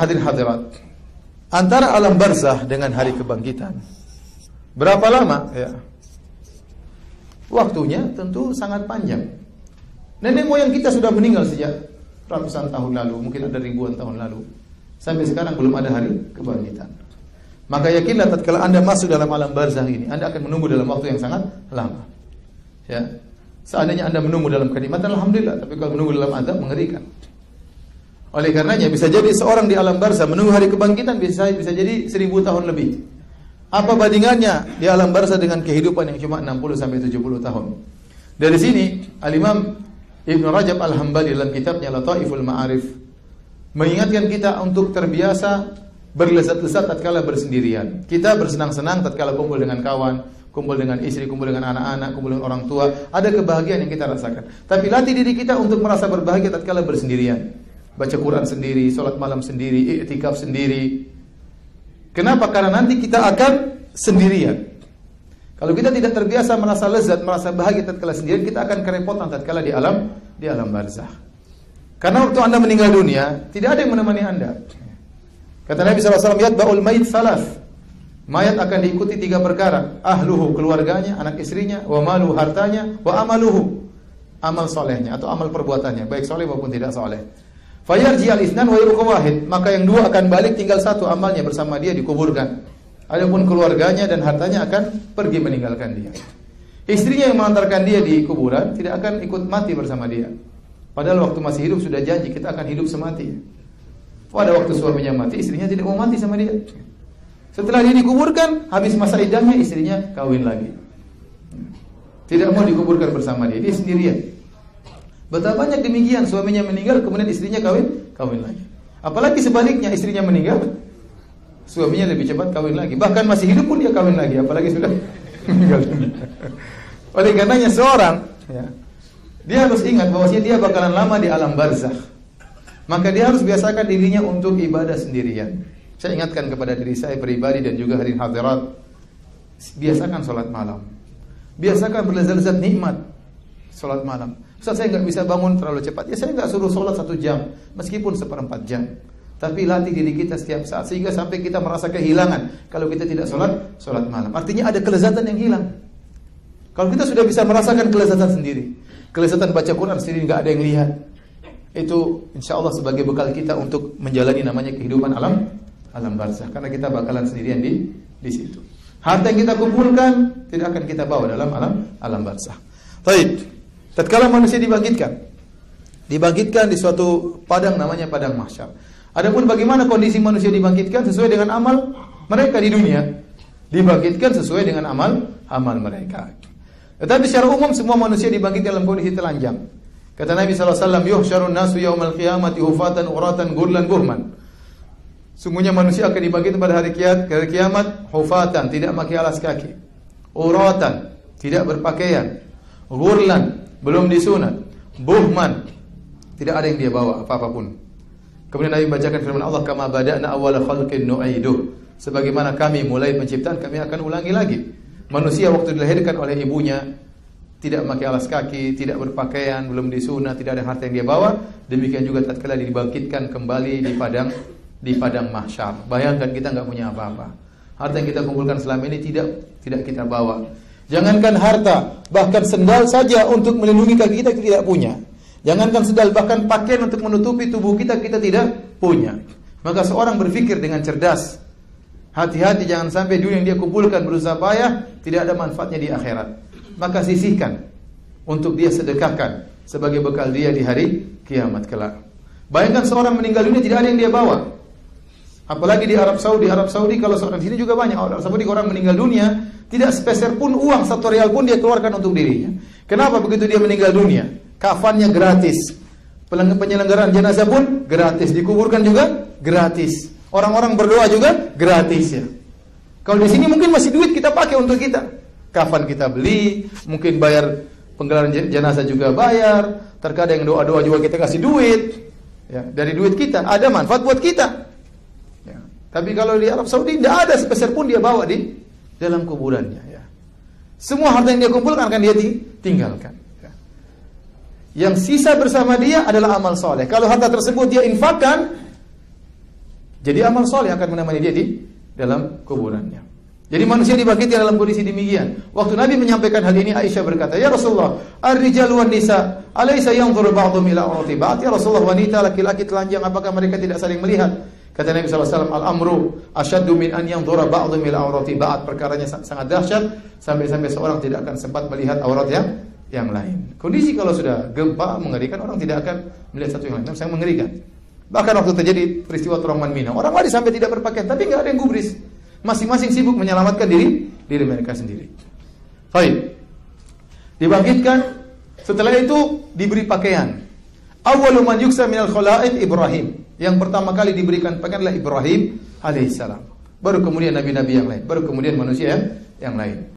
hadirin hadirat, antara alam barzah dengan hari kebangkitan, berapa lama? Ya. Waktunya tentu sangat panjang. Nenek moyang kita sudah meninggal sejak ratusan tahun lalu, mungkin ada ribuan tahun lalu. Sampai sekarang belum ada hari kebangkitan. Maka yakinlah tatkala Anda masuk dalam alam barzah ini, Anda akan menunggu dalam waktu yang sangat lama. Ya. Seandainya Anda menunggu dalam kenikmatan, alhamdulillah, tapi kalau menunggu dalam azab mengerikan. Oleh karenanya bisa jadi seorang di alam barzah menunggu hari kebangkitan bisa jadi 1000 tahun lebih. Apa bandingannya di alam barzah dengan kehidupan yang cuma 60 sampai 70 tahun? Dari sini Al-Imam Ibnu Rajab Al-Hambali dalam kitabnya Lataiful Ma'arif mengingatkan kita untuk terbiasa berlezat-lezat tatkala bersendirian. Kita bersenang-senang tatkala kumpul dengan kawan, kumpul dengan istri, kumpul dengan anak-anak, kumpul dengan orang tua. Ada kebahagiaan yang kita rasakan. Tapi latih diri kita untuk merasa berbahagia tatkala bersendirian. Baca Quran sendiri, sholat malam sendiri, i'tikaf sendiri. Kenapa? Karena nanti kita akan sendirian. Kalau kita tidak terbiasa merasa lezat, merasa bahagia tatkala sendirian, kita akan kerepotan tatkala di alam barzah. Karena waktu Anda meninggal dunia, tidak ada yang menemani Anda. Kata Nabi SAW, yatba'ul mayit salas. Mayat akan diikuti 3 perkara. Ahluhu, keluarganya, anak istrinya, wa malu, hartanya, wa amaluhu, amal solehnya atau amal perbuatannya, baik soleh maupun tidak soleh. Fayarji al-itsnan wa yabqa wahid, maka yang 2 akan balik, tinggal 1 amalnya bersama dia dikuburkan. Adapun keluarganya dan hartanya akan pergi meninggalkan dia. Istrinya yang mengantarkan dia di kuburan tidak akan ikut mati bersama dia. Padahal waktu masih hidup sudah janji kita akan hidup semati. Pada waktu suaminya mati, istrinya tidak mau mati sama dia. Setelah dia dikuburkan, habis masa iddahnya istrinya kawin lagi. Tidak mau dikuburkan bersama dia, dia sendirian. Betapa banyak demikian, suaminya meninggal kemudian istrinya kawin lagi. Apalagi sebaliknya, istrinya meninggal, suaminya lebih cepat kawin lagi. Bahkan masih hidup pun dia kawin lagi, apalagi sudah meninggal dunia. Oleh karenanya seorang, ya, dia harus ingat bahwasanya dia bakalan lama di alam barzakh. Maka dia harus biasakan dirinya untuk ibadah sendirian. Saya ingatkan kepada diri saya pribadi dan juga hadirin hadirat, biasakan salat malam. Biasakan berlezat-lezat nikmat salat malam. Ustaz, saya nggak bisa bangun terlalu cepat. Ya saya nggak suruh sholat 1 jam, meskipun 1/4 jam. Tapi latih diri kita setiap saat sehingga sampai kita merasa kehilangan kalau kita tidak sholat malam. Artinya ada kelezatan yang hilang. Kalau kita sudah bisa merasakan kelezatan sendiri, kelezatan baca Quran sendiri nggak ada yang lihat, itu insya Allah sebagai bekal kita untuk menjalani namanya kehidupan alam barzakh. Karena kita bakalan sendirian di situ. Harta yang kita kumpulkan tidak akan kita bawa dalam alam barzakh. Baik. Tatkala manusia dibangkitkan di suatu padang namanya padang mahsyar. Adapun bagaimana kondisi manusia dibangkitkan sesuai dengan amal mereka di dunia, dibangkitkan sesuai dengan amal mereka. Tetapi secara umum semua manusia dibangkitkan dalam kondisi telanjang. Kata Nabi SAW, yuhsyarun nasu yaumal qiyamati hufatan uratan gurlan buhman. Sungguhnya manusia akan dibangkitkan pada hari kiamat hufatan, tidak pakai alas kaki, uratan, tidak berpakaian, gurlan, belum disunat, buhman, tidak ada yang dia bawa apa-apapun. Kemudian Nabi membacakan firman Allah, kama bada'na awwala khalqin nu'iduh. Sebagaimana kami mulai penciptaan, kami akan ulangi lagi. Manusia waktu dilahirkan oleh ibunya tidak memakai alas kaki, tidak berpakaian, belum disunat, tidak ada harta yang dia bawa. Demikian juga tatkala dibangkitkan kembali di padang mahsyar. Bayangkan kita enggak punya apa-apa. Harta yang kita kumpulkan selama ini tidak kita bawa. Jangankan harta, bahkan sendal saja untuk melindungi kaki kita tidak punya. Jangankan sendal, bahkan pakaian untuk menutupi tubuh kita tidak punya. Maka seorang berpikir dengan cerdas. Hati-hati jangan sampai dunia yang dia kumpulkan berusaha payah tidak ada manfaatnya di akhirat. Maka sisihkan untuk dia sedekahkan sebagai bekal dia di hari kiamat kelak. Bayangkan seorang meninggal dunia tidak ada yang dia bawa. Apalagi di Arab Saudi kalau seorang di sini juga banyak. Arab Saudi orang meninggal dunia tidak sepeser pun uang 1 rial pun dia keluarkan untuk dirinya. Kenapa? Begitu dia meninggal dunia, kafannya gratis, penyelenggaraan jenazah pun gratis, dikuburkan juga gratis, orang-orang berdoa juga gratis ya. Kalau di sini mungkin masih duit kita pakai untuk kita, kafan kita beli, mungkin bayar penggelaran jenazah juga bayar, terkadang doa-doa juga kita kasih duit, ya dari duit kita ada manfaat buat kita. Ya. Tapi kalau di Arab Saudi tidak ada sepeser pun dia bawa di dalam kuburannya ya. Semua harta yang dia kumpulkan akan dia tinggalkan ya. Yang sisa bersama dia adalah amal soleh. Kalau harta tersebut dia infakkan, Jadi amal soleh akan menemani dia di dalam kuburannya. Jadi manusia dibangkitkan dalam kondisi demikian. Waktu Nabi menyampaikan hal ini, Aisyah berkata, "Ya Rasulullah, ar-rijal wan nisa, alaysa yanzuru ba'dhum ila awrati ba'd?" Ya Rasulullah, wanita laki-laki telanjang apakah mereka tidak saling melihat? Kata Nabi SAW, "Al-amru asyaddu min an yanzura ba'dhum ila awrati ba'd." Perkaranya sangat dahsyat sampai-sampai seorang tidak akan sempat melihat aurat yang lain. Kondisi kalau sudah gempa mengerikan, orang tidak akan melihat satu yang lain. Sangat mengerikan. Bahkan waktu terjadi peristiwa Turahman Mina, orang lari sampai tidak berpakaian, tapi nggak ada yang gubris. Masing-masing sibuk menyelamatkan diri mereka sendiri. Baik. Dibangkitkan, setelah itu diberi pakaian. Awwalu man yuksa minal khalaiq Ibrahim. Yang pertama kali diberikan pakaian adalah Ibrahim alaihissalam. Baru kemudian nabi-nabi yang lain, baru kemudian manusia yang lain.